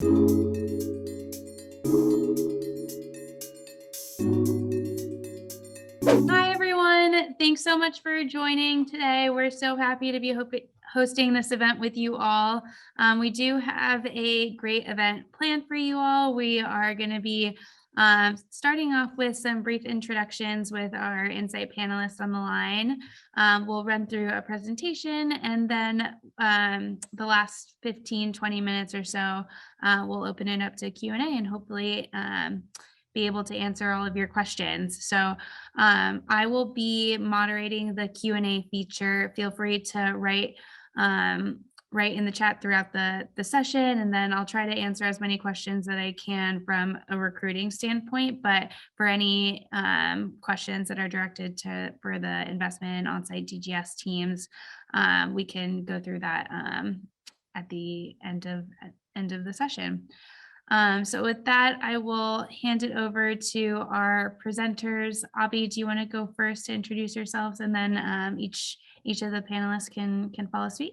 Hi, everyone. Thanks so much for joining today. We're so happy to be hosting this event with you all. We do have a great event planned for you all. We are going to be starting off with some brief introductions with our Insight panelists on the line. We'll run through a presentation, and then the last 15-20 minutes or so, we'll open it up to Q&A and hopefully be able to answer all of your questions. So I will be moderating the Q&A feature. Feel free to write in the chat throughout the session, and then I'll try to answer as many questions that I can from a recruiting standpoint. But for any questions that are directed for the investment and onsite DGS teams, we can go through that at the end of the session. So with that, I will hand it over to our presenters. Abhi, do you want to go first to introduce yourselves, and then each of the panelists can follow suit?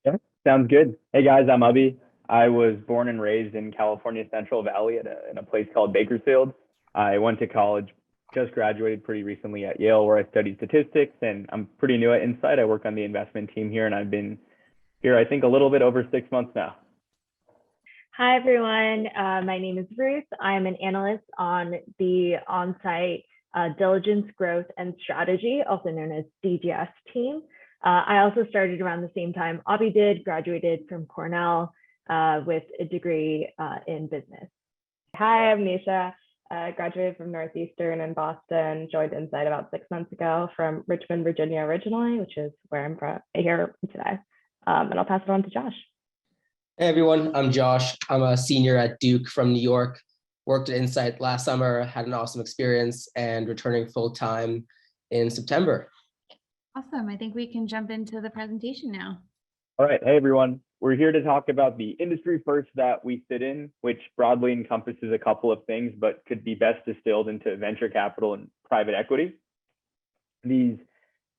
Yeah, sounds good. Hey guys, I'm Abhi. I was born and raised in California Central Valley in a place called Bakersfield. I went to college, just graduated pretty recently at Yale, where I studied statistics, and I'm pretty new at Insight. I work on the investment team here, and I've been here, I think, a little bit over 6 months now. Hi, everyone. My name is Ruth. I'm an analyst on the on-site diligence, growth, and strategy, also known as DGS team. I also started around the same time Abhi did, graduated from Cornell with a degree in business. Hi, I'm NISHA. I graduated from Northeastern in Boston, joined Insight about 6 months ago from Richmond, Virginia originally, which is where I'm from here today. And I'll pass it on to Josh. Hey everyone, I'm Josh. I'm a senior at Duke from New York. Worked at Insight last summer, had an awesome experience, and returning full-time in September. Awesome. I think we can jump into the presentation now. All right. Hey everyone. We're here to talk about the industry first that we sit in, which broadly encompasses a couple of things, but could be best distilled into venture capital and private equity. These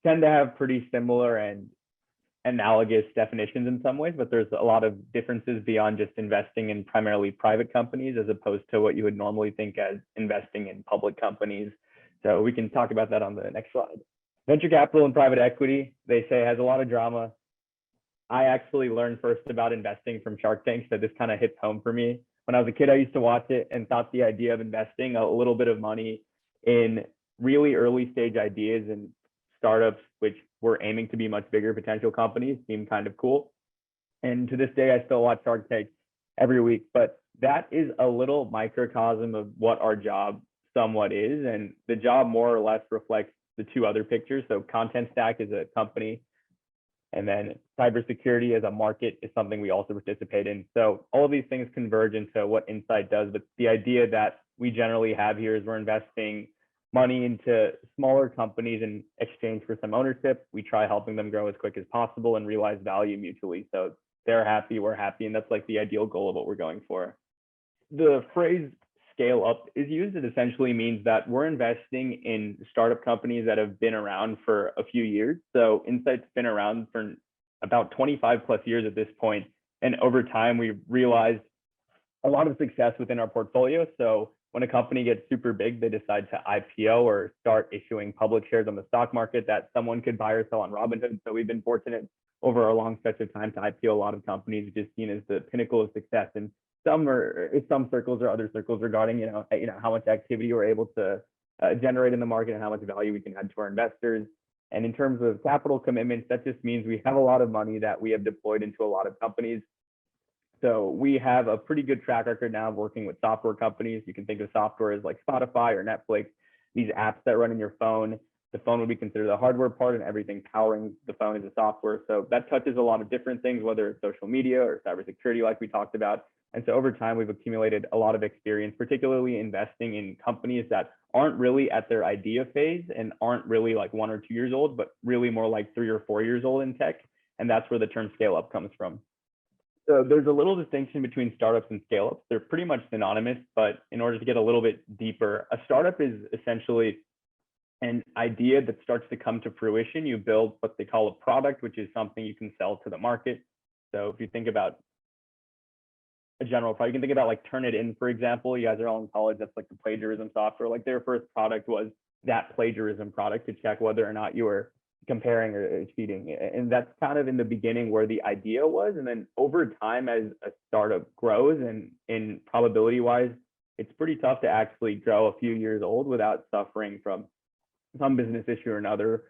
tend to have pretty similar and analogous definitions in some ways, but there's a lot of differences beyond just investing in primarily private companies as opposed to what you would normally think as investing in public companies. So we can talk about that on the next slide. Venture capital and private equity, they say, has a lot of drama. I actually learned first about investing from Shark Tank, so this kind of hits home for me. When I was a kid, I used to watch it and thought the idea of investing a little bit of money in really early stage ideas and startups, which were aiming to be much bigger potential companies, seemed kind of cool. And to this day, I still watch Shark Tank every week, but that is a little microcosm of what our job somewhat is. And the job more or less reflects the two other pictures. So Content Stack is a company, and then cybersecurity as a market is something we also participate in. So all of these things converge into what Insight does. But the idea that we generally have here is we're investing money into smaller companies in exchange for some ownership. We try helping them grow as quick as possible and realize value mutually. So they're happy, we're happy, and that's like the ideal goal of what we're going for. The phrase scale up is used. It essentially means that we're investing in startup companies that have been around for a few years. So Insight's been around for about 25 plus years at this point. And over time, we've realized a lot of success within our portfolio. So when a company gets super big, they decide to IPO or start issuing public shares on the stock market that someone could buy or sell on Robinhood. So we've been fortunate over a long stretch of time to IPO a lot of companies, which is seen as the pinnacle of success in some circles or other circles regarding how much activity we're able to generate in the market and how much value we can add to our investors. And in terms of capital commitments, that just means we have a lot of money that we have deployed into a lot of companies. So we have a pretty good track record now of working with software companies. You can think of software as like Spotify or Netflix, these apps that run in your phone. The phone would be considered the hardware part, and everything powering the phone is the software. So that touches a lot of different things, whether it's social media or cybersecurity, like we talked about. And so over time, we've accumulated a lot of experience, particularly investing in companies that aren't really at their idea phase and aren't really like 1 or 2 years old, but really more like 3 or 4 years old in tech. And that's where the term scale up comes from. So there's a little distinction between startups and scale-ups. They're pretty much synonymous, but in order to get a little bit deeper, a startup is essentially an idea that starts to come to fruition. You build what they call a product, which is something you can sell to the market. So if you think about a general product. You can think about like Turnitin, for example. You guys are all in college. That's like the plagiarism software. Like their first product was that plagiarism product to check whether or not you were comparing or cheating. And that's kind of in the beginning where the idea was. And then over time, as a startup grows, and in probability wise, it's pretty tough to actually grow a few years old without suffering from some business issue or another.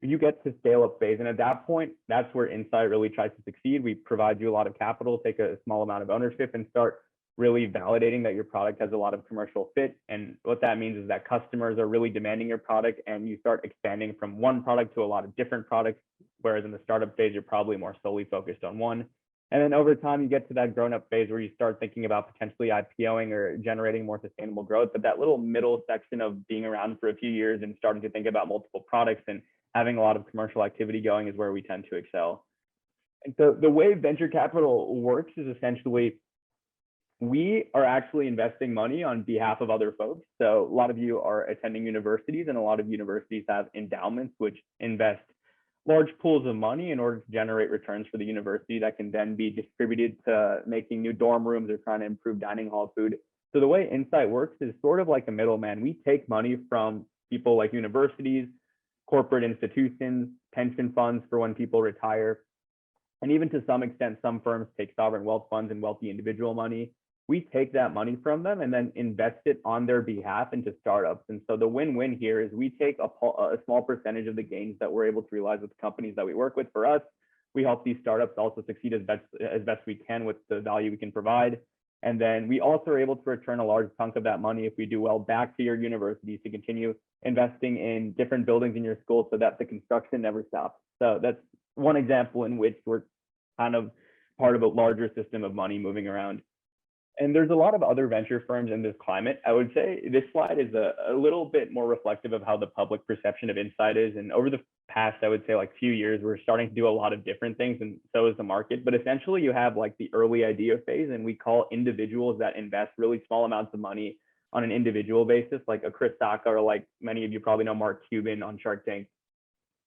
You get to scale up phase. And at that point, that's where Insight really tries to succeed. We provide you a lot of capital, take a small amount of ownership, and start really validating that your product has a lot of commercial fit. And what that means is that customers are really demanding your product, and you start expanding from one product to a lot of different products. Whereas in the startup phase, you're probably more solely focused on one. And then over time, you get to that grown-up phase where you start thinking about potentially IPOing or generating more sustainable growth. But that little middle section of being around for a few years and starting to think about multiple products and having a lot of commercial activity going is where we tend to excel. And so the way venture capital works is essentially we are actually investing money on behalf of other folks. So a lot of you are attending universities, and a lot of universities have endowments which invest large pools of money in order to generate returns for the university that can then be distributed to making new dorm rooms or trying to improve dining hall food. So the way Insight works is sort of like a middleman. We take money from people like universities, corporate institutions, pension funds for when people retire, and even to some extent, some firms take sovereign wealth funds and wealthy individual money. We take that money from them and then invest it on their behalf into startups. And so the win-win here is we take a small percentage of the gains that we're able to realize with the companies that we work with. For us, we help these startups also succeed as best we can with the value we can provide. And then we also are able to return a large chunk of that money, if we do well, back to your universities to continue investing in different buildings in your school so that the construction never stops. So that's one example in which we're kind of part of a larger system of money moving around. And there's a lot of other venture firms in this climate. I would say this slide is a little bit more reflective of how the public perception of Insight is. And over the past, I would say like few years, we're starting to do a lot of different things, and so is the market. But essentially you have like the early idea phase, and we call individuals that invest really small amounts of money on an individual basis, like a Chris Sacca, or like many of you probably know Mark Cuban on Shark Tank.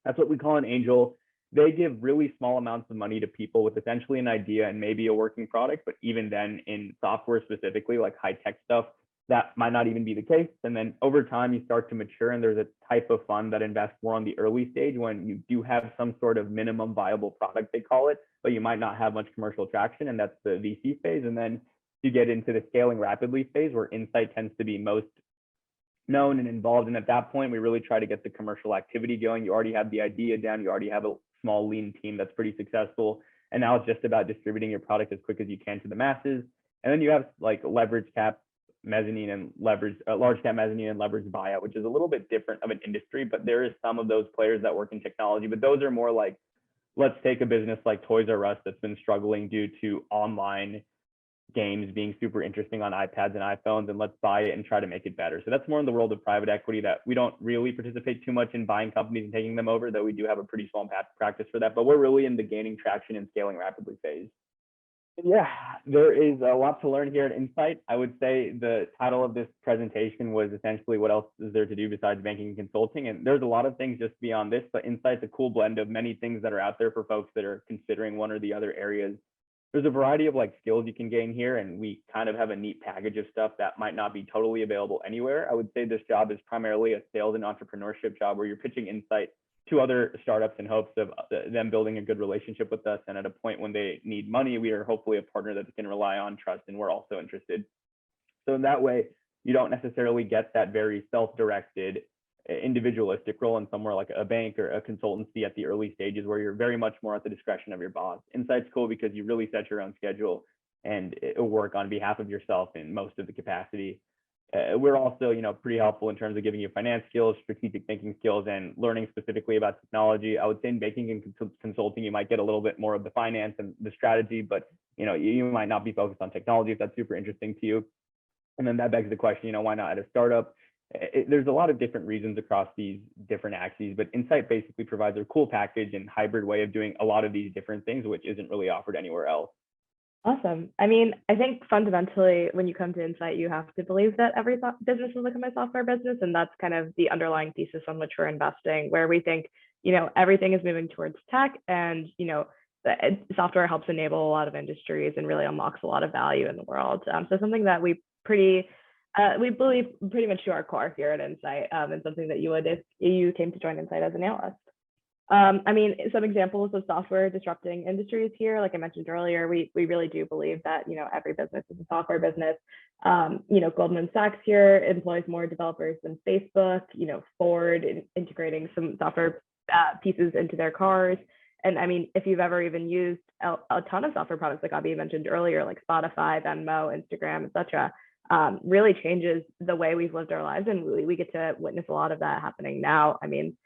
That's what we call an angel. They give really small amounts of money to people with essentially an idea and maybe a working product, but even then in software specifically, like high tech stuff, that might not even be the case. And then over time you start to mature, and there's a type of fund that invests more on the early stage when you do have some sort of minimum viable product, they call it, but you might not have much commercial traction, and that's the VC phase. And then you get into the scaling rapidly phase, where Insight tends to be most known and involved. And at that point, we really try to get the commercial activity going. You already have the idea down, you already have a small lean team that's pretty successful, and now it's just about distributing your product as quick as you can to the masses. And then you have like leverage cap mezzanine and leverage large cap mezzanine and leverage buyout, which is a little bit different of an industry, but there is some of those players that work in technology, but those are more like, let's take a business like Toys R Us that's been struggling due to online games being super interesting on iPads and iPhones, and let's buy it and try to make it better. So that's more in the world of private equity, that we don't really participate too much in buying companies and taking them over, though we do have a pretty small practice for that, but we're really in the gaining traction and scaling rapidly phase. And yeah, there is a lot to learn here at Insight. I would say the title of this presentation was essentially what else is there to do besides banking and consulting, and there's a lot of things just beyond this, but Insight's a cool blend of many things that are out there for folks that are considering one or the other areas. There's a variety of like skills you can gain here, and we kind of have a neat package of stuff that might not be totally available anywhere. I would say this job is primarily a sales and entrepreneurship job, where you're pitching Insight to other startups in hopes of them building a good relationship with us. And at a point when they need money, we are hopefully a partner that they can rely on, trust, and we're also interested. So in that way, you don't necessarily get that very self-directed individualistic role in somewhere like a bank or a consultancy at the early stages, where you're very much more at the discretion of your boss. Insight's cool because you really set your own schedule, and it'll work on behalf of yourself in most of the capacity. We're also, pretty helpful in terms of giving you finance skills, strategic thinking skills, and learning specifically about technology. I would say in banking and consulting, you might get a little bit more of the finance and the strategy, but you might not be focused on technology if that's super interesting to you. And then that begs the question, why not at a startup? There's a lot of different reasons across these different axes, but Insight basically provides a cool package and hybrid way of doing a lot of these different things, which isn't really offered anywhere else. Awesome. I mean, I think fundamentally, when you come to Insight, you have to believe that every business will become a software business. And that's kind of the underlying thesis on which we're investing, where we think, everything is moving towards tech, and, software helps enable a lot of industries and really unlocks a lot of value in the world. So something that we believe pretty much to our core here at Insight, and something that you would if you came to join Insight as an analyst. I mean, some examples of software disrupting industries here, like I mentioned earlier, we really do believe that, every business is a software business. Goldman Sachs here employs more developers than Facebook, Ford integrating some software pieces into their cars. And I mean, if you've ever even used a ton of software products, like Abhi mentioned earlier, like Spotify, Venmo, Instagram, etc., really changes the way we've lived our lives. And we get to witness a lot of that happening now. I mean,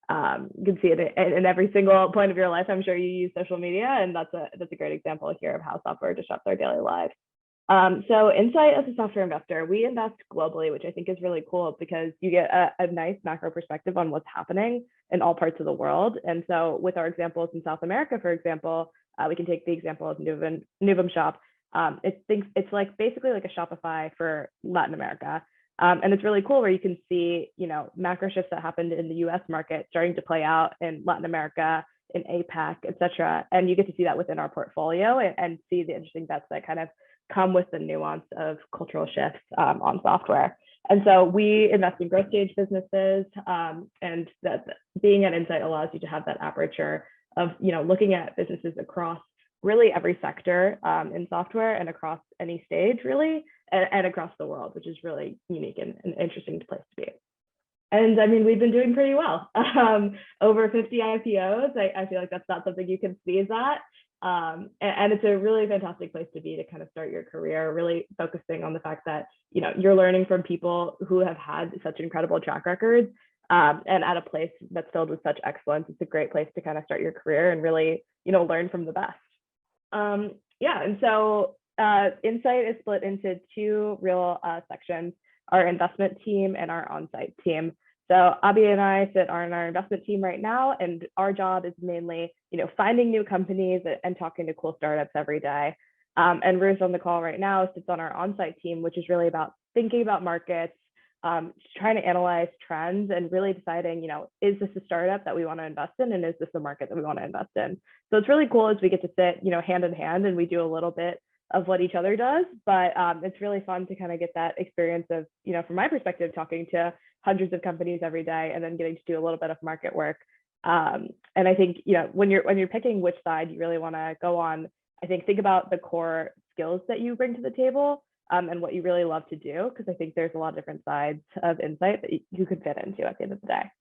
you can see it in every single point of your life. I'm sure you use social media, and that's a great example here of how software disrupts our daily lives. So Insight, as a software investor, we invest globally, which I think is really cool because you get a nice macro perspective on what's happening in all parts of the world. And so with our examples in South America, for example, we can take the example of Nuvum Shop. It's like basically like a Shopify for Latin America. And it's really cool where you can see, macro shifts that happened in the US market starting to play out in Latin America, in APAC, et cetera. And you get to see that within our portfolio and see the interesting bets that kind of come with the nuance of cultural shifts on software. And so we invest in growth stage businesses, and that being at Insight allows you to have that aperture of, looking at businesses across really every sector in software and across any stage really, and across the world, which is really unique and an interesting place to be. And I mean, we've been doing pretty well. Over 50 IPOs. I feel like that's not something you can sneeze at. And it's a really fantastic place to be to kind of start your career, really focusing on the fact that, you're learning from people who have had such incredible track records, and at a place that's filled with such excellence. It's a great place to kind of start your career and really, learn from the best. And so Insight is split into two real sections, our investment team and our on-site team. So Abhi and I sit on our investment team right now, and our job is mainly, finding new companies and talking to cool startups every day. And Ruth on the call right now sits on our on-site team, which is really about thinking about markets, trying to analyze trends and really deciding, is this a startup that we want to invest in, and is this a market that we want to invest in? So it's really cool as we get to sit, hand in hand, and we do a little bit of what each other does, but it's really fun to kind of get that experience of, from my perspective, talking to hundreds of companies every day and then getting to do a little bit of market work. And I think, when you're picking which side you really want to go on, I think about the core skills that you bring to the table, and what you really love to do, because I think there's a lot of different sides of Insight that you could fit into at the end of the day.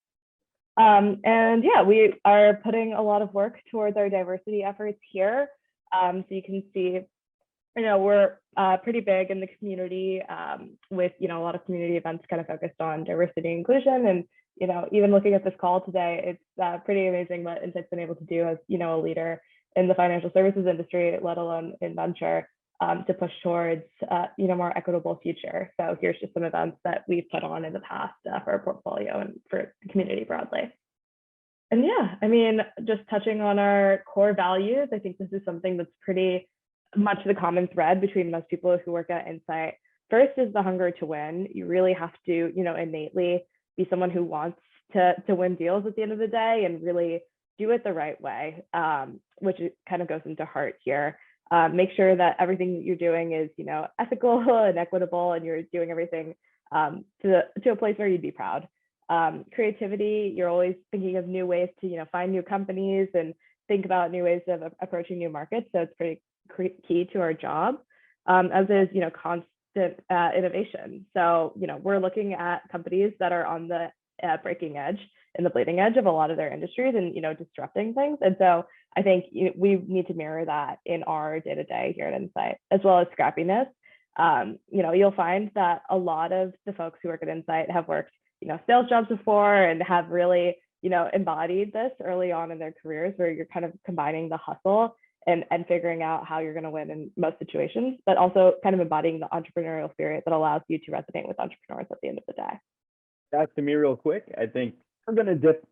And yeah, we are putting a lot of work towards our diversity efforts here. So you can see, we're pretty big in the community, with, a lot of community events kind of focused on diversity and inclusion. And, even looking at this call today, it's pretty amazing what Insight's been able to do as, a leader in the financial services industry, let alone in venture, to push towards, more equitable future. So here's just some events that we've put on in the past for our portfolio and for the community broadly. And yeah, I mean, just touching on our core values, I think this is something that's pretty much the common thread between most people who work at Insight. First is the hunger to win. You really have to, innately be someone who wants to win deals at the end of the day and really do it the right way, which kind of goes into heart here. Make sure that everything that you're doing is, ethical and equitable, and you're doing everything to a place where you'd be proud. Creativity, you're always thinking of new ways to, find new companies and think about new ways of approaching new markets. So it's pretty key to our job, as is, constant innovation. So, we're looking at companies that are on the breaking edge and the bleeding edge of a lot of their industries and, disrupting things. And so I think we need to mirror that in our day-to-day here at Insight, as well as scrappiness. You'll find that a lot of the folks who work at Insight have worked, sales jobs before and have really, embodied this early on in their careers, where you're kind of combining the hustle and figuring out how you're going to win in most situations, but also kind of embodying the entrepreneurial spirit that allows you to resonate with entrepreneurs at the end of the day. Back to me real quick. I think we're going to dip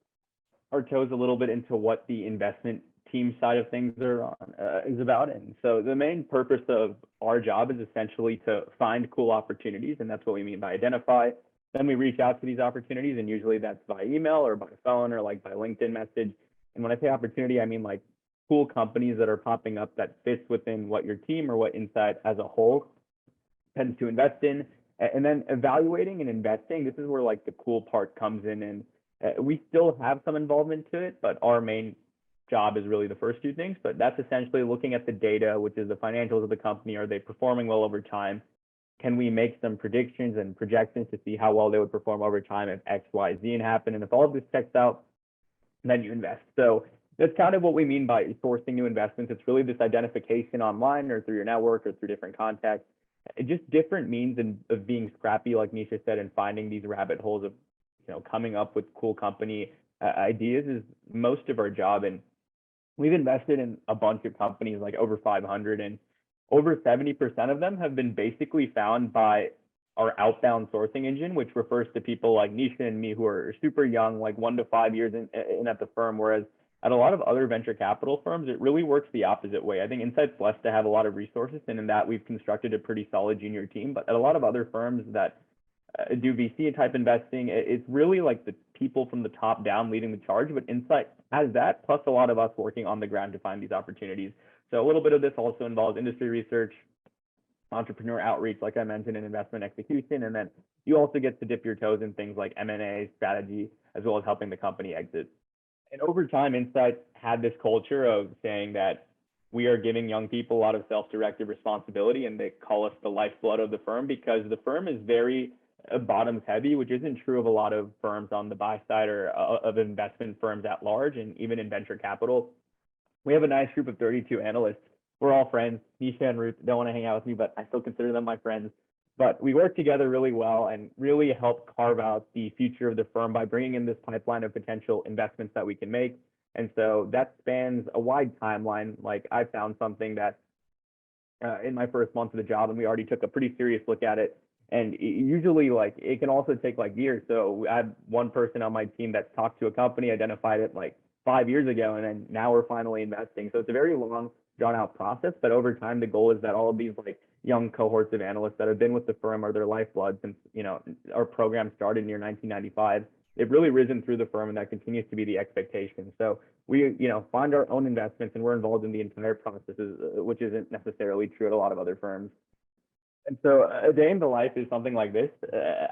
our toes a little bit into what the investment team side of things is about. And so the main purpose of our job is essentially to find cool opportunities. And that's what we mean by identify. Then we reach out to these opportunities, and usually that's by email or by phone or like by LinkedIn message. And when I say opportunity, I mean like cool companies that are popping up that fits within what your team or what Insight as a whole tends to invest in. And then evaluating and investing, this is where like the cool part comes in. And we still have some involvement to it, but our main job is really the first two things. But that's essentially looking at the data, which is the financials of the company. Are they performing well over time? Can we make some predictions and projections to see how well they would perform over time if X, Y, Z happen? And if all of this checks out, then you invest. So that's kind of what we mean by sourcing new investments. It's really this identification online or through your network or through different contacts. Just different means of being scrappy, like NISHA said, and finding these rabbit holes of, coming up with cool company ideas is most of our job. And we've invested in a bunch of companies, like over 500, and over 70% of them have been basically found by our outbound sourcing engine, which refers to people like NISHA and me who are super young, like 1 to 5 years in at the firm. Whereas at a lot of other venture capital firms, it really works the opposite way. I think Insight's blessed to have a lot of resources, and in that we've constructed a pretty solid junior team. But at a lot of other firms that do VC type investing, it's really like the people from the top down leading the charge. But Insight has that, plus a lot of us working on the ground to find these opportunities. So a little bit of this also involves industry research, entrepreneur outreach, like I mentioned, and investment execution. And then you also get to dip your toes in things like M&A strategy, as well as helping the company exit. And over time, Insight had this culture of saying that we are giving young people a lot of self-directed responsibility, and they call us the lifeblood of the firm, because the firm is very bottoms heavy, which isn't true of a lot of firms on the buy side or of investment firms at large, and even in venture capital. We have a nice group of 32 analysts. We're all friends. NISHA and Ruth don't want to hang out with me, but I still consider them my friends. But we work together really well and really help carve out the future of the firm by bringing in this pipeline of potential investments that we can make. And so that spans a wide timeline. Like I found something that in my first month of the job, and we already took a pretty serious look at it. And usually like it can also take like years. So I had one person on my team that talked to a company, identified it like 5 years ago, and then now we're finally investing. So it's a very long, drawn out process, but over time, the goal is that all of these like young cohorts of analysts that have been with the firm are their lifeblood since, our program started in year 1995. They've really risen through the firm, and that continues to be the expectation. So we, find our own investments, and we're involved in the entire processes, which isn't necessarily true at a lot of other firms. And so a day in the life is something like this.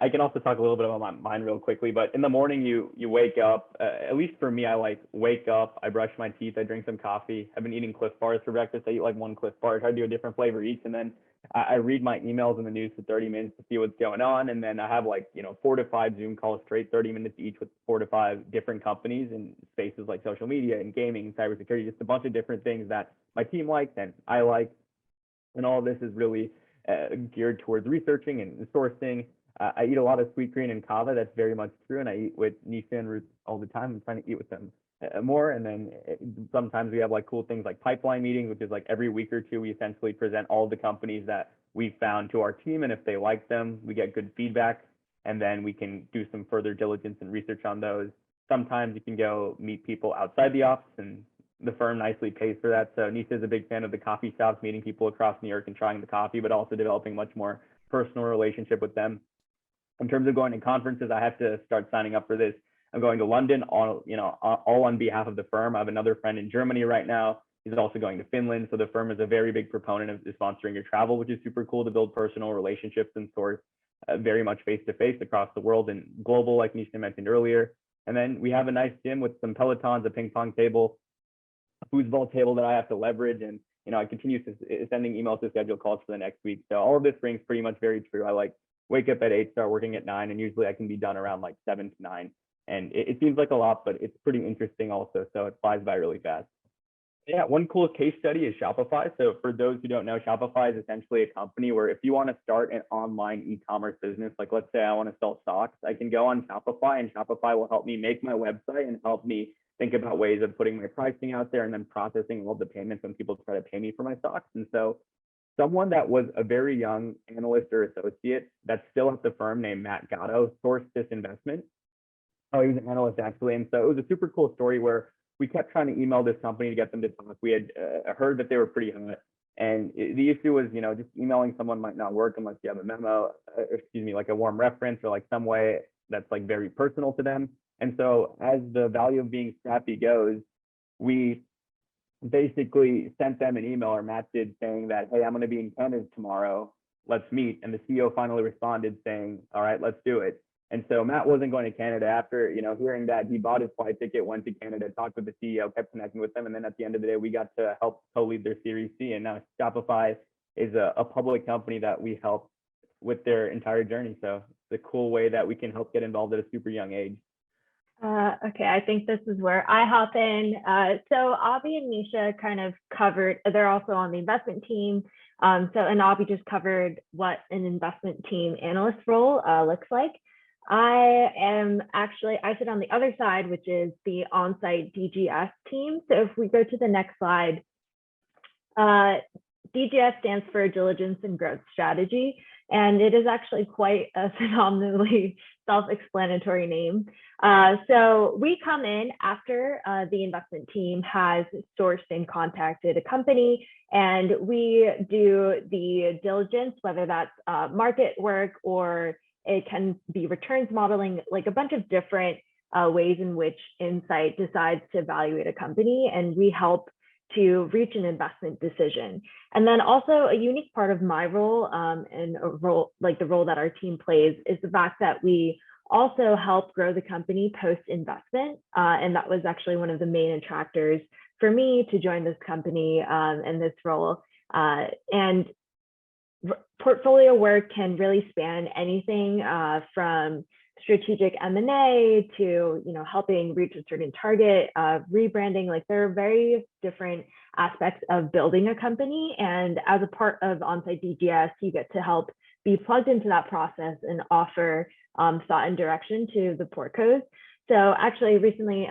I can also talk a little bit about mine real quickly, but in the morning you wake up, at least for me, I like wake up, I brush my teeth, I drink some coffee. I've been eating Cliff Bars for breakfast. I eat like one Cliff Bar, try to do a different flavor each. And then I read my emails and the news for 30 minutes to see what's going on. And then I have like, 4 to 5 Zoom calls straight, 30 minutes each with 4 to 5 different companies in spaces like social media and gaming and cybersecurity, just a bunch of different things that my team likes and I like. And all of this is really geared towards researching and sourcing. I eat a lot of sweet green and kava. That's very much true. And I eat with NISHA and Ruth all the time. I'm trying to eat with them more. And then sometimes we have like cool things like pipeline meetings, which is like every week or two, we essentially present all the companies that we found to our team. And if they like them, we get good feedback. And then we can do some further diligence and research on those. Sometimes you can go meet people outside the office, and the firm nicely pays for that. So NISHA is a big fan of the coffee shops, meeting people across New York and trying the coffee, but also developing much more personal relationship with them. In terms of going to conferences, I have to start signing up for this. I'm going to London, all on behalf of the firm. I have another friend in Germany right now. He's also going to Finland. So the firm is a very big proponent of sponsoring your travel, which is super cool to build personal relationships and source very much face-to-face across the world and global, like NISHA mentioned earlier. And then we have a nice gym with some Pelotons, a ping pong table, a foosball table that I have to leverage. And, I continue sending emails to schedule calls for the next week. So all of this rings pretty much very true. I like wake up at 8, start working at 9, and usually I can be done around like 7 to 9. And it seems like a lot, but it's pretty interesting also. So it flies by really fast. Yeah, one cool case study is Shopify. So for those who don't know, Shopify is essentially a company where if you want to start an online e-commerce business, like let's say I want to sell socks, I can go on Shopify, and Shopify will help me make my website and help me think about ways of putting my pricing out there and then processing all the payments when people try to pay me for my stocks. And so someone that was a very young analyst or associate that's still at the firm named Matt Gatto sourced this investment. Oh, he was an analyst actually. And so it was a super cool story where we kept trying to email this company to get them to talk. We had heard that they were pretty hot. And the issue was, just emailing someone might not work unless you have a memo, like a warm reference or like some way that's like very personal to them. And so as the value of being scrappy goes, we basically sent them an email, or Matt did, saying that, hey, I'm going to be in Canada tomorrow. Let's meet. And the CEO finally responded saying, all right, let's do it. And so Matt wasn't going to Canada. After, hearing that, he bought his flight ticket, went to Canada, talked with the CEO, kept connecting with them. And then at the end of the day, we got to help co-lead their Series C. And now Shopify is a public company that we help with their entire journey. So it's a cool way that we can help get involved at a super young age. Okay, I think this is where I hop in. So Avi and Nisha kind of covered, they're also on the investment team. And Avi just covered what an investment team analyst role looks like. I sit on the other side, which is the on-site DGS team. So if we go to the next slide, DGS stands for Diligence and Growth Strategy, and it is actually quite a phenomenally self-explanatory name. So we come in after the investment team has sourced and contacted a company, and we do the diligence, whether that's market work or it can be returns modeling, like a bunch of different ways in which Insight decides to evaluate a company, and we help to reach an investment decision. And then also a unique part of my role and a role like the role that our team plays is the fact that we also help grow the company post-investment. And that was actually one of the main attractors for me to join this company and this role. And portfolio work can really span anything from strategic M&A to helping reach a certain target, rebranding. Like there are very different aspects of building a company, and as a part of on-site DGS, you get to help be plugged into that process and offer thought and direction to the portcos. So actually recently,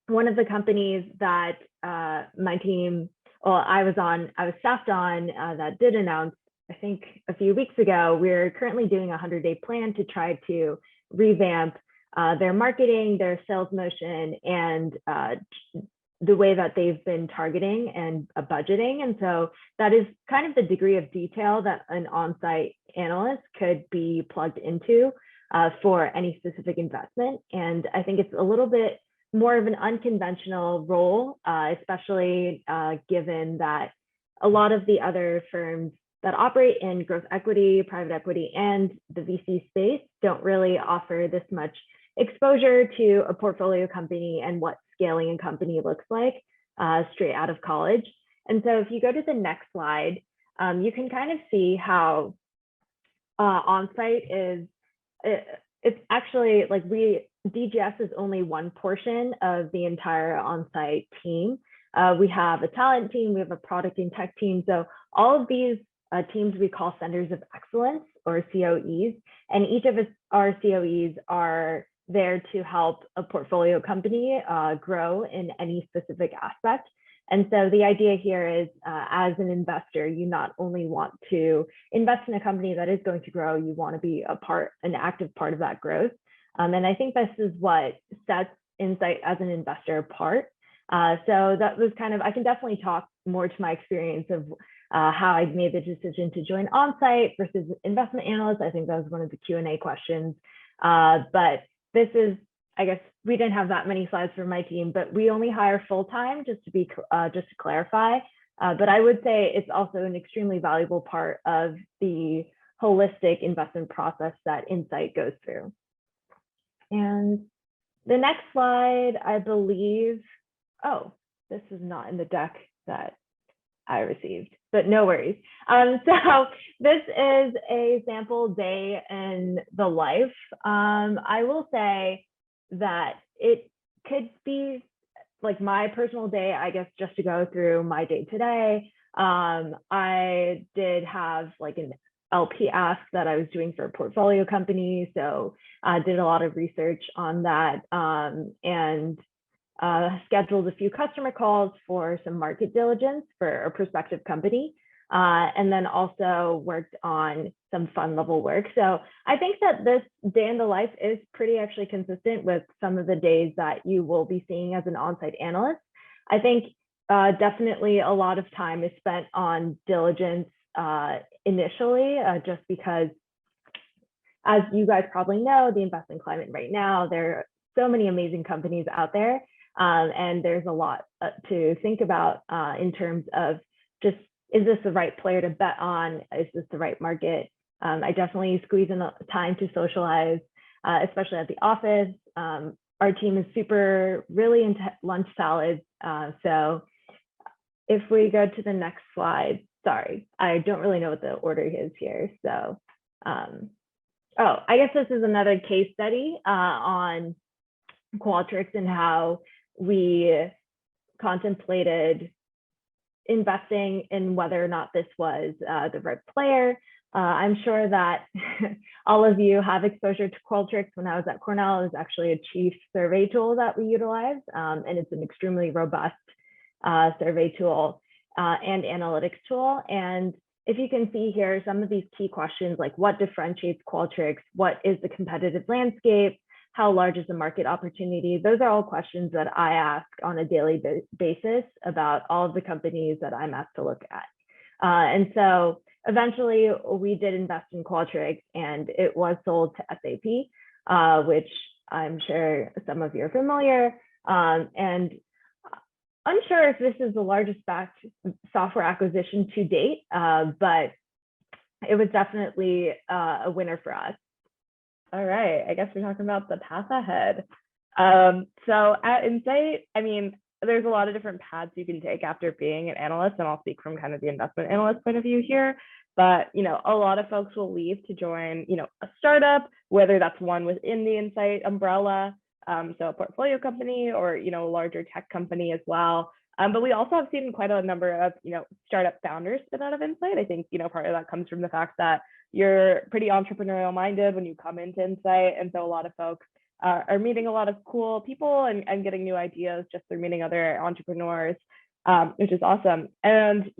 one of the companies that my team, I was staffed on, that did announce, I think a few weeks ago, we're currently doing a 100-day plan to try to revamp their marketing, their sales motion, and the way that they've been targeting and budgeting. And so that is kind of the degree of detail that an on-site analyst could be plugged into for any specific investment. And I think it's a little bit more of an unconventional role, especially given that a lot of the other firms that operate in growth equity, private equity, and the VC space don't really offer this much exposure to a portfolio company and what scaling a company looks like straight out of college. And so if you go to the next slide, you can kind of see how on-site is, it's actually like DGS is only one portion of the entire on-site team. We have a talent team, we have a product and tech team. So all of these teams we call centers of excellence, or COEs, and each of our COEs are there to help a portfolio company grow in any specific aspect. And so the idea here is, as an investor, you not only want to invest in a company that is going to grow, you want to be an active part of that growth. And I think this is what sets Insight as an investor apart. So that was kind of, I can definitely talk more to my experience of how I made the decision to join on-site versus investment analyst. I think that was one of the Q&A questions. But this is, I guess, we didn't have that many slides for my team, but we only hire full-time, just to clarify. But I would say it's also an extremely valuable part of the holistic investment process that Insight goes through. And the next slide, I believe, oh, this is not in the deck that I received, but no worries. So this is a sample day in the life. I will say that it could be like my personal day, I guess, just to go through my day today. I did have like an LP ask that I was doing for a portfolio company. So I did a lot of research on that and scheduled a few customer calls for some market diligence for a prospective company. And then also worked on some fund level work. So I think that this day in the life is pretty actually consistent with some of the days that you will be seeing as an on-site analyst. I think definitely a lot of time is spent on diligence initially, just because, as you guys probably know, the investment climate right now, there are so many amazing companies out there. And there's a lot to think about in terms of just, is this the right player to bet on? Is this the right market? I definitely squeeze in time to socialize, especially at the office. Our team is really into lunch salads. So if we go to the next slide, sorry, I don't really know what the order is here. So, oh, I guess this is another case study on Qualtrics and how we contemplated investing in whether or not this was the right player. I'm sure that all of you have exposure to Qualtrics. When I was at Cornell, it was actually a chief survey tool that we utilize, and it's an extremely robust survey tool and analytics tool. And if you can see here, some of these key questions like what differentiates Qualtrics, what is the competitive landscape, how large is the market opportunity? Those are all questions that I ask on a daily basis about all of the companies that I'm asked to look at. And so eventually we did invest in Qualtrics, and it was sold to SAP, which I'm sure some of you are familiar. And unsure if this is the largest backed software acquisition to date, but it was definitely a winner for us. All right, I guess we're talking about the path ahead. So at Insight, I mean, there's a lot of different paths you can take after being an analyst, and I'll speak from kind of the investment analyst point of view here. But a lot of folks will leave to join, a startup, whether that's one within the Insight umbrella, so a portfolio company, or a larger tech company as well. But we also have seen quite a number of startup founders spin out of Insight. I think part of that comes from the fact that you're pretty entrepreneurial minded when you come into Insight, and so a lot of folks are meeting a lot of cool people and getting new ideas just through meeting other entrepreneurs, which is awesome. And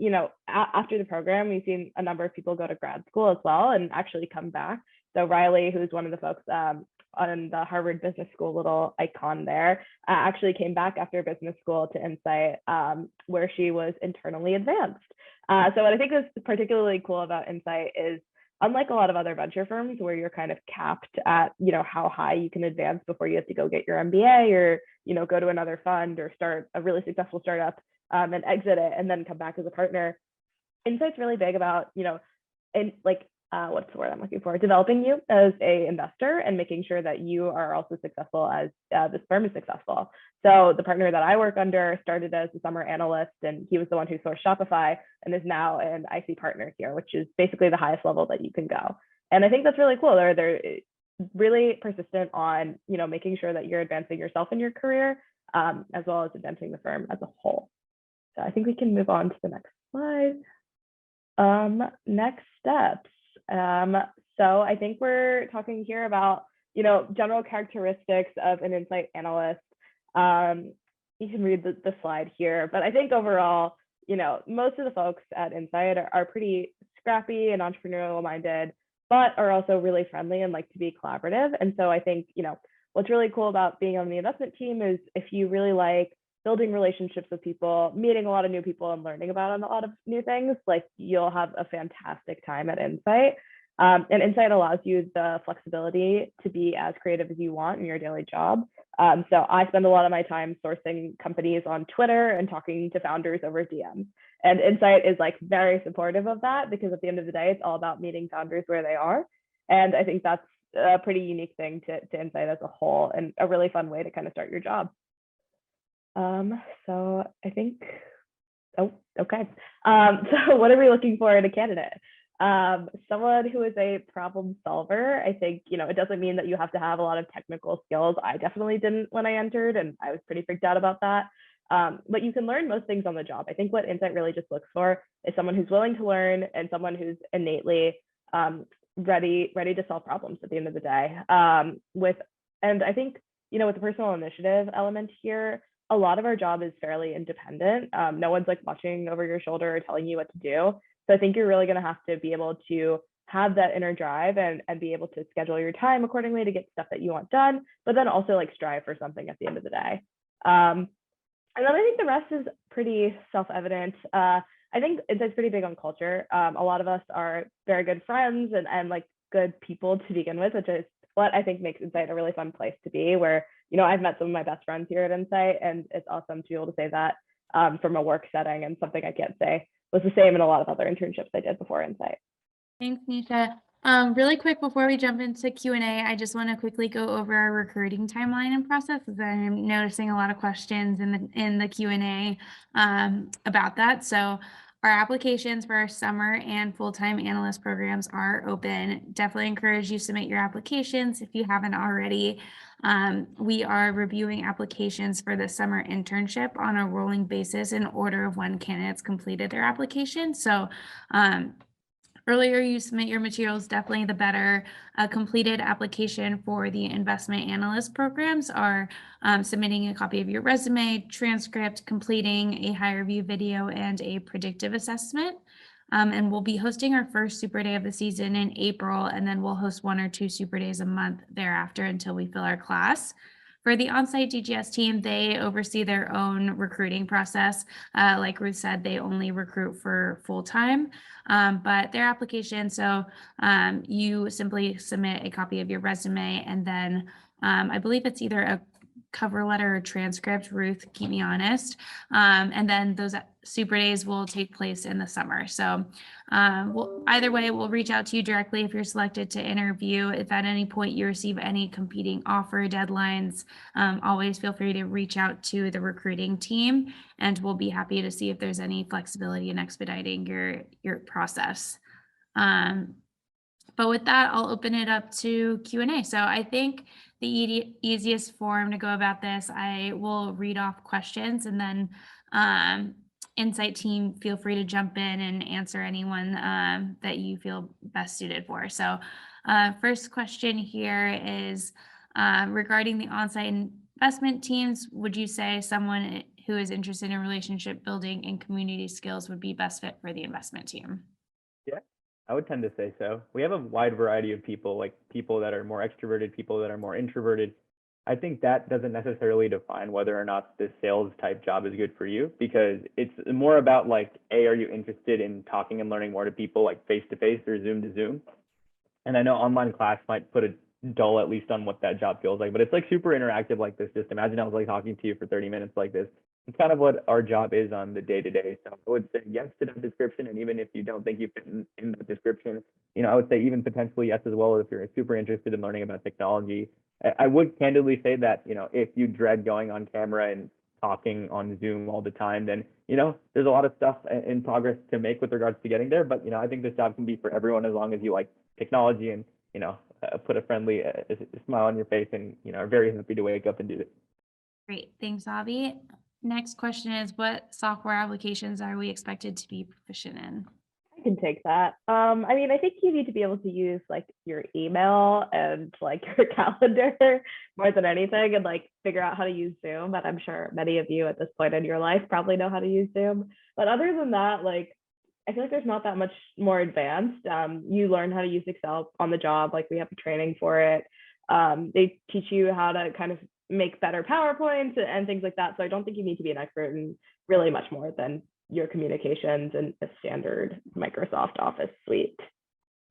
after the program, we've seen a number of people go to grad school as well and actually come back. So Riley, who's one of the folks on the Harvard Business School little icon there, actually came back after business school to Insight, where she was internally advanced. So what I think is particularly cool about Insight is, unlike a lot of other venture firms where you're kind of capped at how high you can advance before you have to go get your MBA or go to another fund or start a really successful startup and exit it and then come back as a partner. Insight's really big about what's the word I'm looking for? Developing you as a investor and making sure that you are also successful as this firm is successful. So the partner that I work under started as a summer analyst, and he was the one who sourced Shopify and is now an IC partner here, which is basically the highest level that you can go. And I think that's really cool. They're really persistent on making sure that you're advancing yourself in your career, as well as advancing the firm as a whole. So I think we can move on to the next slide. Next steps. So I think we're talking here about, general characteristics of an Insight analyst. You can read the slide here, but I think overall, most of the folks at Insight are pretty scrappy and entrepreneurial minded, but are also really friendly and like to be collaborative. And so I think, what's really cool about being on the investment team is if you really like building relationships with people, meeting a lot of new people and learning about a lot of new things, like you'll have a fantastic time at Insight. And Insight allows you the flexibility to be as creative as you want in your daily job. So I spend a lot of my time sourcing companies on Twitter and talking to founders over DMs. And Insight is like very supportive of that, because at the end of the day, it's all about meeting founders where they are. And I think that's a pretty unique thing to Insight as a whole, and a really fun way to kind of start your job. So I think, okay. So what are we looking for in a candidate? Someone who is a problem solver. I think, it doesn't mean that you have to have a lot of technical skills. I definitely didn't when I entered, and I was pretty freaked out about that. But you can learn most things on the job. I think what Insight really just looks for is someone who's willing to learn and someone who's innately ready to solve problems at the end of the day. And I think, with the personal initiative element here, a lot of our job is fairly independent. No one's like watching over your shoulder or telling you what to do. So I think you're really going to have to be able to have that inner drive and be able to schedule your time accordingly to get stuff that you want done, but then also like strive for something at the end of the day. And then I think the rest is pretty self-evident. I think Insight's pretty big on culture. A lot of us are very good friends and like good people to begin with, which is what I think makes Insight a really fun place to be, where, I've met some of my best friends here at Insight, and it's awesome to be able to say that from a work setting, and something I can't say was the same in a lot of other internships I did before Insight. Thanks, Nisha. Really quick before we jump into Q&A, I just want to quickly go over our recruiting timeline and process, because I'm noticing a lot of questions in the Q&A about that. So our applications for our summer and full-time analyst programs are open. Definitely encourage you to submit your applications if you haven't already. We are reviewing applications for the summer internship on a rolling basis in order of when candidates completed their application. So earlier you submit your materials, definitely the better. A completed application for the investment analyst programs are submitting a copy of your resume, transcript, completing a higher view video, and a predictive assessment. And we'll be hosting our first super day of the season in April, and then we'll host 1 or 2 super days a month thereafter until we fill our class. For the on-site DGS team, they oversee their own recruiting process. Like Ruth said, they only recruit for full-time, but their application, so you simply submit a copy of your resume, and then I believe it's either a cover letter or transcript. Ruth, keep me honest. And then those super days will take place in the summer. So either way, we'll reach out to you directly if you're selected to interview. If at any point you receive any competing offer deadlines, always feel free to reach out to the recruiting team, and we'll be happy to see if there's any flexibility in expediting your process. But with that, I'll open it up to Q&A. So I think the easiest form to go about this, I will read off questions, and then Insight team, feel free to jump in and answer anyone that you feel best suited for. So first question here is regarding the on-site investment teams, would you say someone who is interested in relationship building and community skills would be best fit for the investment team? Yeah, I would tend to say so. We have a wide variety of people, like people that are more extroverted, people that are more introverted. I think that doesn't necessarily define whether or not this sales type job is good for you, because it's more about like, A, are you interested in talking and learning more to people like face to face or Zoom to Zoom? And I know online class might put a dull at least on what that job feels like, but it's like super interactive like this. Just imagine I was like talking to you for 30 minutes like this. It's kind of what our job is on the day-to-day. So I would say yes to that description. And even if you don't think you fit in the description, I would say even potentially yes as well if you're super interested in learning about technology. I would candidly say that, if you dread going on camera and talking on Zoom all the time, then, there's a lot of stuff in progress to make with regards to getting there. But, I think this job can be for everyone as long as you like technology and, put a friendly smile on your face and, are very happy to wake up and do it. Great. Thanks, Avi. Next question is, what software applications are we expected to be proficient in? I can take that. I think you need to be able to use like your email and like your calendar more than anything, and like figure out how to use Zoom. But I'm sure many of you at this point in your life probably know how to use Zoom. But other than that, like, I feel like there's not that much more advanced. You learn how to use Excel on the job. Like, we have training for it. They teach you how to kind of make better PowerPoints and things like that. So I don't think you need to be an expert in really much more than your communications and a standard Microsoft Office suite.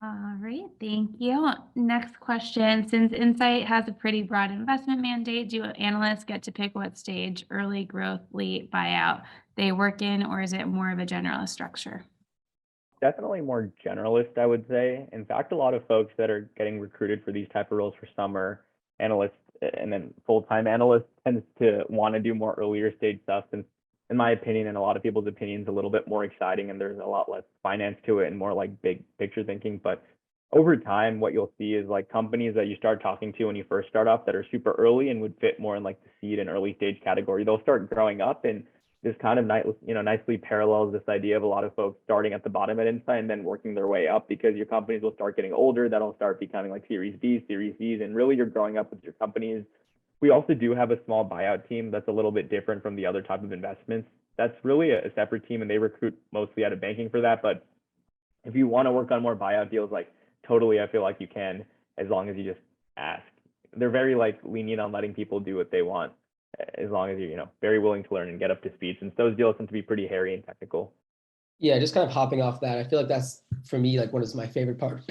All right, thank you. Next question, since Insight has a pretty broad investment mandate, do analysts get to pick what stage, early growth, late buyout, they work in, or is it more of a generalist structure? Definitely more generalist, I would say. In fact, a lot of folks that are getting recruited for these type of roles for summer analysts and then full-time analysts tends to want to do more earlier stage stuff, and in my opinion, and a lot of people's opinions, a little bit more exciting, and there's a lot less finance to it and more like big picture thinking. But over time, what you'll see is like companies that you start talking to when you first start off that are super early and would fit more in like the seed and early stage category, they'll start growing up, and this kind of nicely parallels this idea of a lot of folks starting at the bottom at Insight and then working their way up, because your companies will start getting older, that'll start becoming like Series B, Series C's, and really you're growing up with your companies. We also do have a small buyout team that's a little bit different from the other type of investments. That's really a separate team, and they recruit mostly out of banking for that. But if you want to work on more buyout deals, like totally, I feel like you can, as long as you just ask. They're very like lenient on letting people do what they want, as long as you're, very willing to learn and get up to speed, since those deals tend to be pretty hairy and technical. Yeah, just kind of hopping off that, I feel like that's, for me, like one of my favorite parts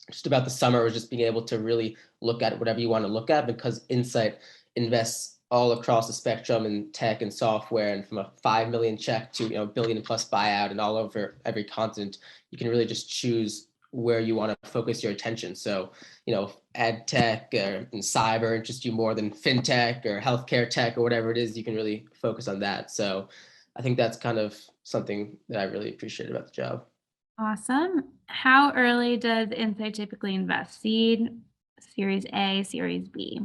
just about the summer was just being able to really look at whatever you want to look at, because Insight invests all across the spectrum in tech and software, and from a 5 million check to billion plus buyout and all over every continent, you can really just choose where you want to focus your attention. So ed tech and cyber interest you more than fintech or healthcare tech or whatever it is, you can really focus on that. So I think that's kind of something that I really appreciate about the job. Awesome. How early does Insight typically invest? Seed, Series A, Series B?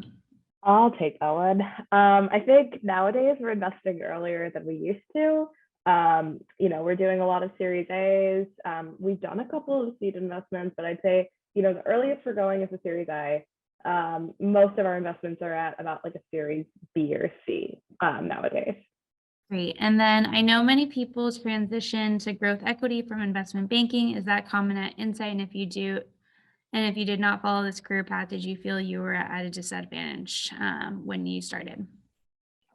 I'll take that one. I think nowadays we're investing earlier than we used to. We're doing a lot of Series A's. We've done a couple of seed investments, but I'd say, the earliest we're going is a Series A. Most of our investments are at about like a Series B or C nowadays. Great. And then I know many people transition to growth equity from investment banking. Is that common at Insight? And if you did not follow this career path, did you feel you were at a disadvantage when you started?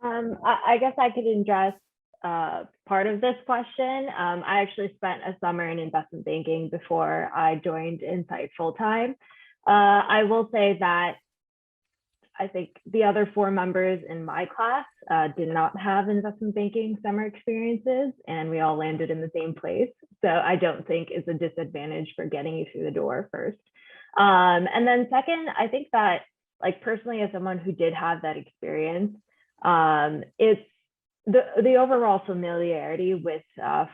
I guess I could address part of this question. I actually spent a summer in investment banking before I joined Insight full time. I will say that I think the other 4 members in my class did not have investment banking summer experiences, and we all landed in the same place. So I don't think it's a disadvantage for getting you through the door first. And then second, I think that like personally, as someone who did have that experience, it's the overall familiarity with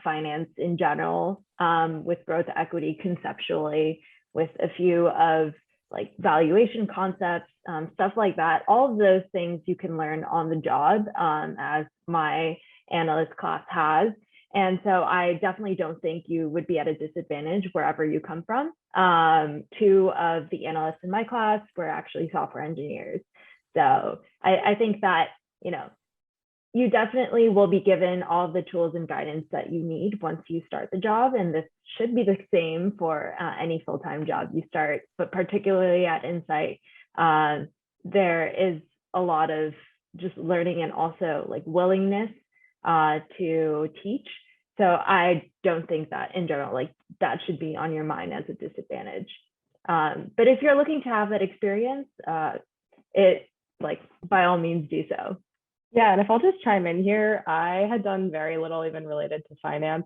finance in general, with growth equity conceptually, with a few of like valuation concepts, stuff like that. All of those things you can learn on the job, as my analyst class has. And so I definitely don't think you would be at a disadvantage wherever you come from. 2 of the analysts in my class were actually software engineers. So I think that, you definitely will be given all the tools and guidance that you need once you start the job. And this should be the same for any full-time job you start, but particularly at Insight, there is a lot of just learning and also like willingness to teach. So I don't think that in general, like that should be on your mind as a disadvantage. But if you're looking to have that experience, by all means do so. Yeah, and if I'll just chime in here, I had done very little even related to finance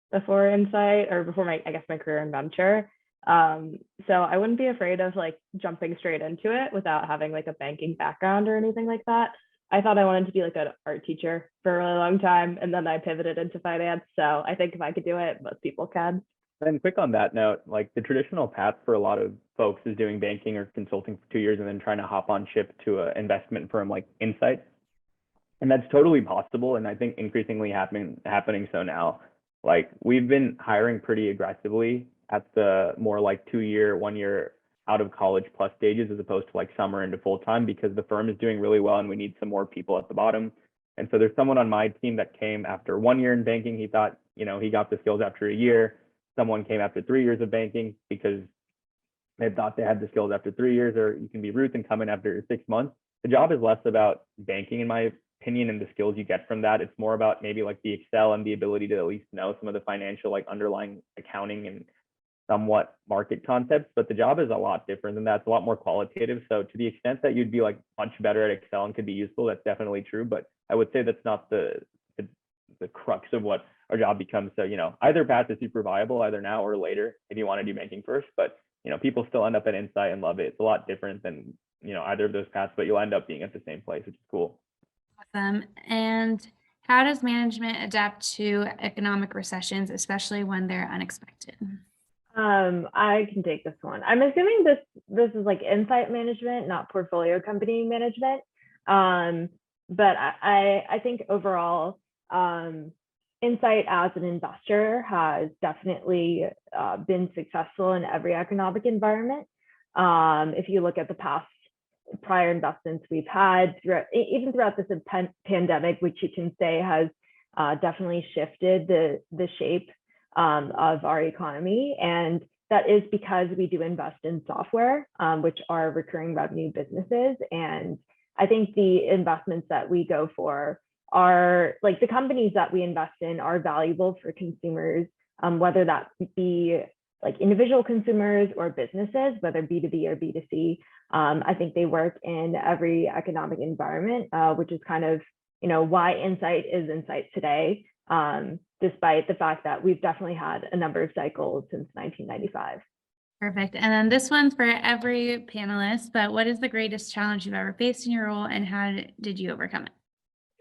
before Insight, or before my career in venture. So I wouldn't be afraid of like jumping straight into it without having like a banking background or anything like that. I thought I wanted to be like an art teacher for a really long time, and then I pivoted into finance. So I think if I could do it, most people can. And quick on that note, like the traditional path for a lot of folks is doing banking or consulting for 2 years and then trying to hop on ship to an investment firm like Insight. And that's totally possible, and I think increasingly happening so now. Like we've been hiring pretty aggressively at the more like 2-year, 1-year out of college plus stages, as opposed to like summer into full time, because the firm is doing really well and we need some more people at the bottom. And so there's someone on my team that came after 1 year in banking. He thought, he got the skills after a year. Someone came after 3 years of banking because they thought they had the skills after 3 years, or you can be Ruth and come in after 6 months. The job is less about banking, in my opinion, and the skills you get from that. It's more about maybe like the Excel and the ability to at least know some of the financial, like underlying accounting and somewhat market concepts. But the job is a lot different than that. It's a lot more qualitative. So to the extent that you'd be like much better at Excel and could be useful, that's definitely true. But I would say that's not the crux of what our job becomes. So, either path is super viable, either now or later, if you want to do banking first. But, people still end up at Insight and love it. It's a lot different than, either of those paths, but you'll end up being at the same place, which is cool. Awesome. And how does management adapt to economic recessions, especially when they're unexpected? I can take this one. I'm assuming this is like Insight management, not portfolio company management. But I think overall, Insight as an investor has definitely been successful in every economic environment. If you look at the past prior investments we've had, even throughout this pandemic, which you can say has definitely shifted the shape of our economy. And that is because we do invest in software, which are recurring revenue businesses. And I think the investments that we go for are like the companies that we invest in are valuable for consumers, whether that be like individual consumers or businesses, whether B2B or B2C. I think they work in every economic environment, which is kind of, why Insight is Insight today, despite the fact that we've definitely had a number of cycles since 1995. Perfect. And then this one's for every panelist, but what is the greatest challenge you've ever faced in your role and how did you overcome it?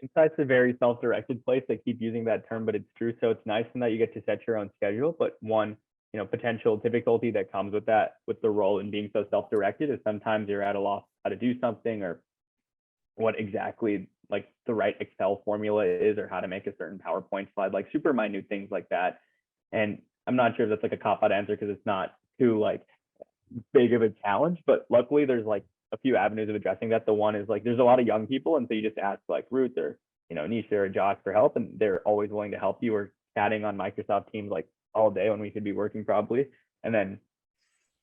Insight's a very self-directed place. I keep using that term, but it's true. So it's nice in that you get to set your own schedule. But one, potential difficulty that comes with that, with the role and being so self-directed, is sometimes you're at a loss how to do something or what exactly like the right Excel formula is or how to make a certain PowerPoint slide, like super minute things like that. And I'm not sure if that's like a cop-out answer because it's not too like big of a challenge, but luckily there's like a few avenues of addressing that. The one is like there's a lot of young people, and so you just ask like Ruth or NISHA or Josh for help, and they're always willing to help you. Or chatting on Microsoft Teams like all day when we could be working probably. And then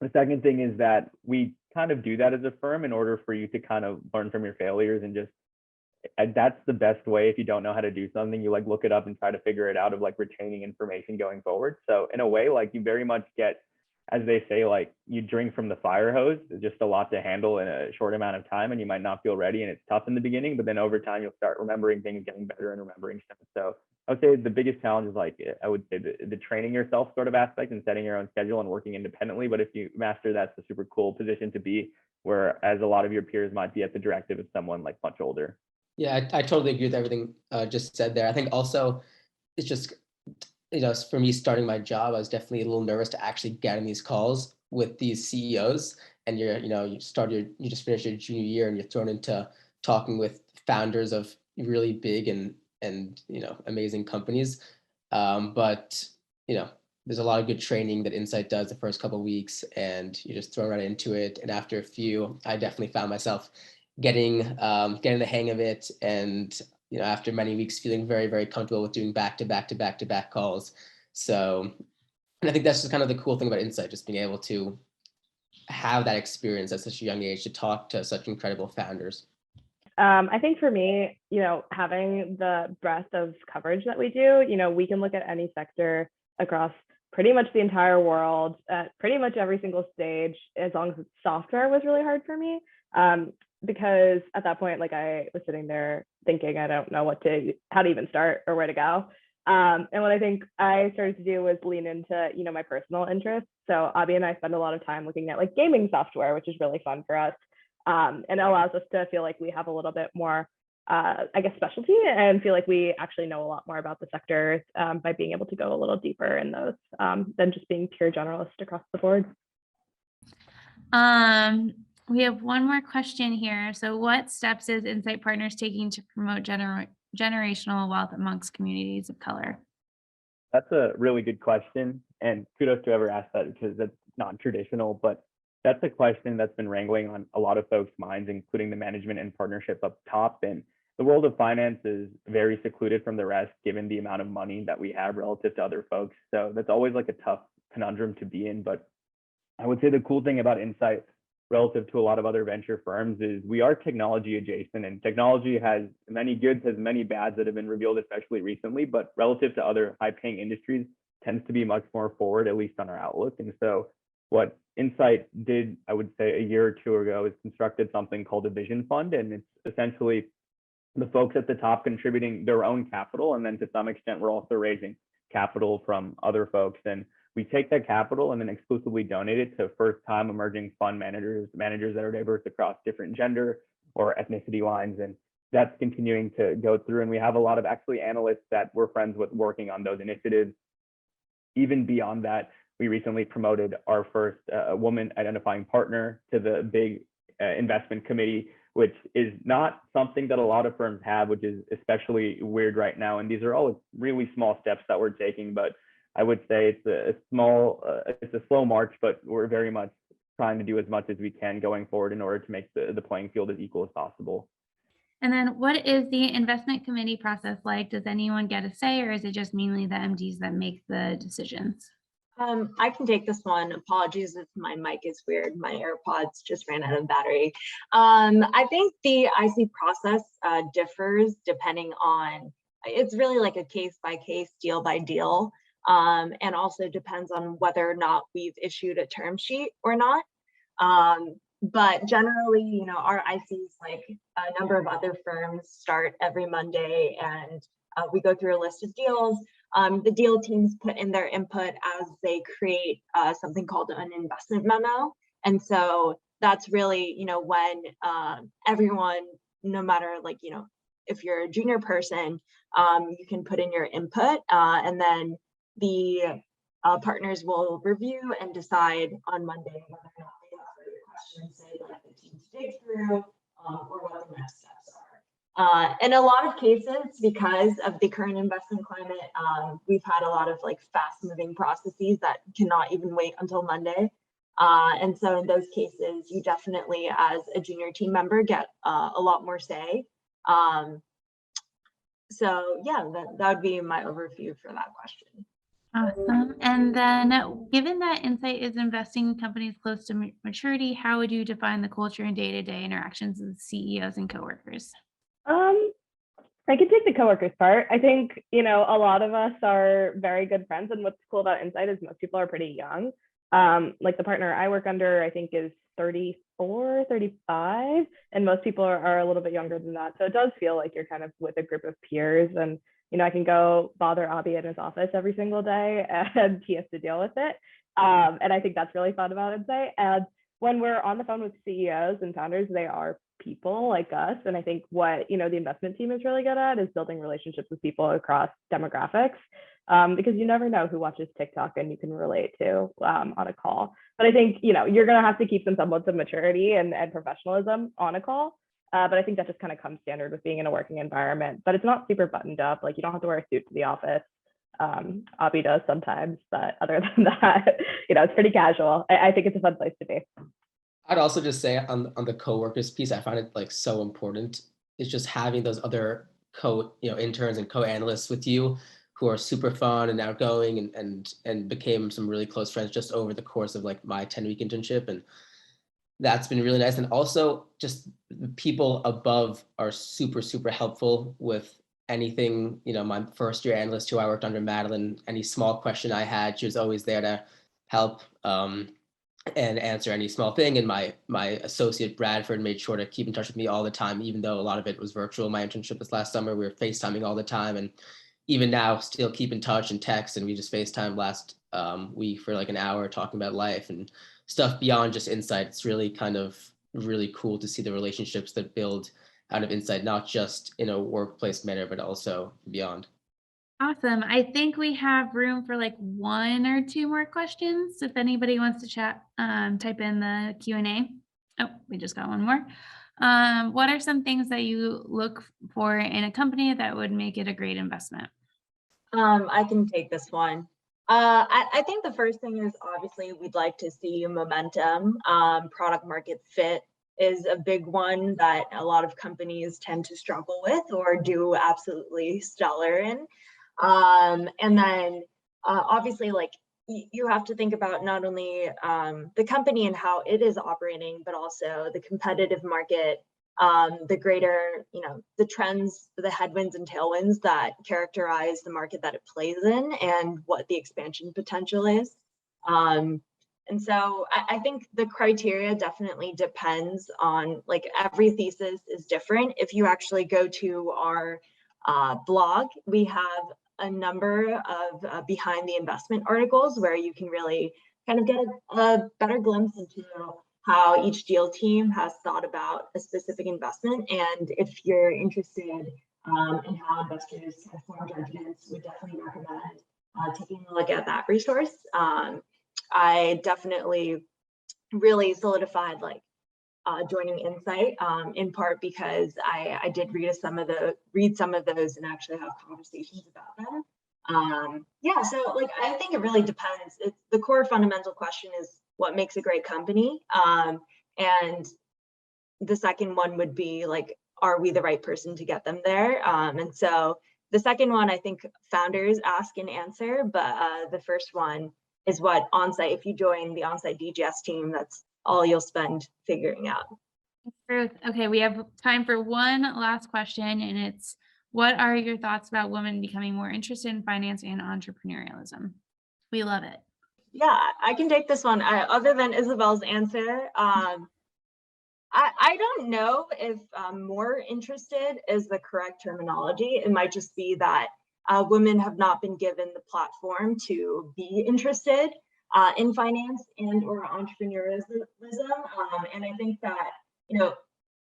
the second thing is that we kind of do that as a firm in order for you to kind of learn from your failures, and that's the best way. If you don't know how to do something, you like look it up and try to figure it out, of like retaining information going forward. So in a way, like you very much get, as they say, like you drink from the fire hose. It's just a lot to handle in a short amount of time, and you might not feel ready, and it's tough in the beginning, but then over time you'll start remembering things, getting better and remembering stuff. So I would say the biggest challenge is like, I would say the training yourself sort of aspect and setting your own schedule and working independently. But if you master that, it's a super cool position to be, whereas a lot of your peers might be at the directive of someone like much older. Yeah, I totally agree with everything just said there. I think also it's just, for me starting my job, I was definitely a little nervous to actually get in these calls with these CEOs. And you just finished your junior year and you're thrown into talking with founders of really big and amazing companies. But there's a lot of good training that Insight does the first couple of weeks, and you just throw right into it. And after a few, I definitely found myself getting the hang of it, and after many weeks feeling very, very comfortable with doing back to back calls. So, and I think that's just kind of the cool thing about Insight, just being able to have that experience at such a young age to talk to such incredible founders. I think for me, having the breadth of coverage that we do, we can look at any sector across pretty much the entire world at pretty much every single stage, as long as it's software, was really hard for me. Because at that point, like I was sitting there thinking, I don't know how to even start or where to go. And what I think I started to do was lean into, my personal interests. So Abby and I spend a lot of time looking at like gaming software, which is really fun for us. And it allows us to feel like we have a little bit more, specialty, and feel like we actually know a lot more about the sectors by being able to go a little deeper in those than just being pure generalist across the board. We have one more question here. So what steps is Insight Partners taking to promote generational wealth amongst communities of color? That's a really good question, and kudos to whoever asked that, because that's non-traditional, but that's a question that's been wrangling on a lot of folks' minds, including the management and partnership up top. And the world of finance is very secluded from the rest, given the amount of money that we have relative to other folks. So that's always like a tough conundrum to be in. But I would say the cool thing about Insight relative to a lot of other venture firms is we are technology adjacent, and technology has many goods, has many bads that have been revealed, especially recently, but relative to other high paying industries tends to be much more forward, at least on our outlook. And so what Insight did, I would say a year or two ago, is constructed something called a vision fund. And it's essentially the folks at the top contributing their own capital. And then to some extent, we're also raising capital from other folks. And we take that capital and then exclusively donate it to first-time emerging fund managers that are diverse across different gender or ethnicity lines. And that's continuing to go through. And we have a lot of actually analysts that we're friends with working on those initiatives. Even beyond that, we recently promoted our first woman identifying partner to the big investment committee, which is not something that a lot of firms have, which is especially weird right now. And these are all really small steps that we're taking, but I would say it's a slow march, but we're very much trying to do as much as we can going forward in order to make the playing field as equal as possible. And then what is the investment committee process like? Does anyone get a say, or is it just mainly the MDs that make the decisions? I can take this one. Apologies if my mic is weird. My AirPods just ran out of battery. I think the IC process differs depending on, it's really like a case by case, deal by deal. and also depends on whether or not we've issued a term sheet or not. But generally, you know, our ICs, like a number of other firms, start every Monday, and we go through a list of deals. The deal teams put in their input as they create something called an investment memo. And so that's really, you know, when everyone, no matter like, you know, if you're a junior person, you can put in your input, and then the partners will review and decide on Monday whether or not they have further questions they'd like the team to dig through, or what the next steps are. In a lot of cases, because of the current investment climate, we've had a lot of like fast moving processes that cannot even wait until Monday. And so in those cases, you definitely, as a junior team member, get a lot more say. So yeah, that would be my overview for that question. Awesome. And then given that Insight is investing in companies close to maturity, how would you define the culture and day-to-day interactions with CEOs and coworkers? I could take the coworkers part. I think, you know, a lot of us are very good friends, and what's cool about Insight is most people are pretty young. Like the partner I work under, I think is 34, 35, and most people are a little bit younger than that. So it does feel like you're kind of with a group of peers, and, you know, I can go bother Abhi in his office every single day and he has to deal with it. And I think that's really fun about Insight. And when we're on the phone with CEOs and founders, they are people like us. And I think what, you know, the investment team is really good at is building relationships with people across demographics, because you never know who watches TikTok and you can relate to on a call. But I think, you know, you're going to have to keep some semblance of maturity and professionalism on a call. But I think that just kind of comes standard with being in a working environment. But it's not super buttoned up. Like, you don't have to wear a suit to the office. Abhi does sometimes, but other than that, you know, it's pretty casual. I think it's a fun place to be. I'd also just say on the coworkers piece, I find it like so important. It's just having those other interns and co-analysts with you who are super fun and outgoing and became some really close friends just over the course of like my 10-week internship. And that's been really nice. And also just the people above are super, super helpful with anything. You know, my first year analyst who I worked under, Madeline, any small question I had, she was always there to help and answer any small thing. And my associate Bradford made sure to keep in touch with me all the time, even though a lot of it was virtual. My internship was last summer. We were FaceTiming all the time. And even now still keep in touch and text. And we just FaceTimed last week for like an hour talking about life and stuff beyond just Insight. It's really kind of really cool to see the relationships that build out of Insight, not just in a workplace manner, but also beyond. Awesome. I think we have room for like 1 or 2 more questions. If anybody wants to chat, type in the Q&A. Oh, we just got one more. What are some things that you look for in a company that would make it a great investment? I can take this one. I think the first thing is obviously we'd like to see momentum. Product market fit is a big one that a lot of companies tend to struggle with or do absolutely stellar in. And then obviously, like, you have to think about not only the company and how it is operating, but also the competitive market, the greater, you know, the trends, the headwinds and tailwinds that characterize the market that it plays in and what the expansion potential is. And so I think the criteria definitely depends on, like, every thesis is different. If you actually go to our blog, we have a number of behind the investment articles where you can really kind of get a better glimpse into how each deal team has thought about a specific investment. And if you're interested in how investors form judgments, we definitely recommend taking a look at that resource. I definitely really solidified joining Insight in part because I did read some of those and actually have conversations about them. Yeah, so like I think it really depends. It's the core fundamental question is what makes a great company, and the second one would be like, are we the right person to get them there? And so the second one I think founders ask and answer, but the first one is what Onsite. If you join the Onsite DGS team, that's all you'll spend figuring out. Okay, we have time for one last question, and it's, What are your thoughts about women becoming more interested in finance and entrepreneurialism? We love it. Yeah, I can take this one. Other than Isabel's answer, I don't know if more interested is the correct terminology. It might just be that women have not been given the platform to be interested in finance and or entrepreneurialism. And I think that, you know,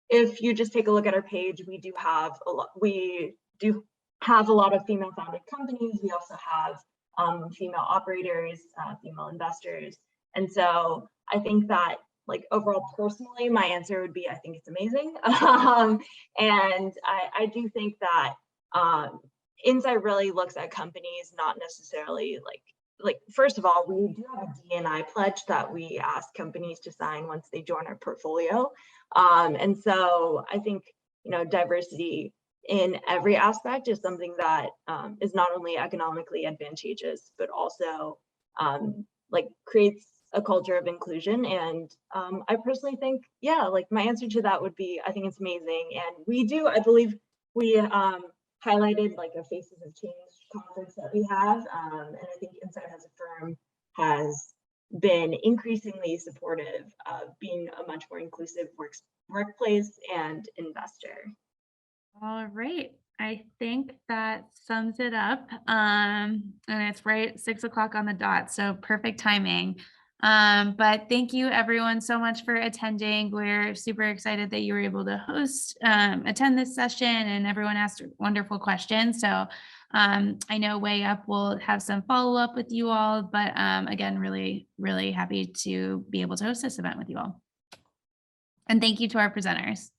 if you just take a look at our page, we do have a lot of female founded companies. We also have female operators, female investors. And so I think that, like, overall, personally, my answer would be, I think it's amazing. And I do think that Insight really looks at companies, not necessarily like, first of all, we do have a D&I pledge that we ask companies to sign once they join our portfolio. And so I think, you know, diversity in every aspect is something that is not only economically advantageous, but also like creates a culture of inclusion. And I personally think, yeah, like my answer to that would be, I think it's amazing. And we do, I believe we highlighted like a Faces of Change conference that we have. And I think Insight as a firm has been increasingly supportive of being a much more inclusive workplace and investor. All right. I think that sums it up. And it's right 6 o'clock on the dot. So perfect timing. But thank you everyone so much for attending. We're super excited that you were able to attend this session, and everyone asked wonderful questions. So I know Way Up will have some follow-up with you all, but again, really, really happy to be able to host this event with you all. And thank you to our presenters.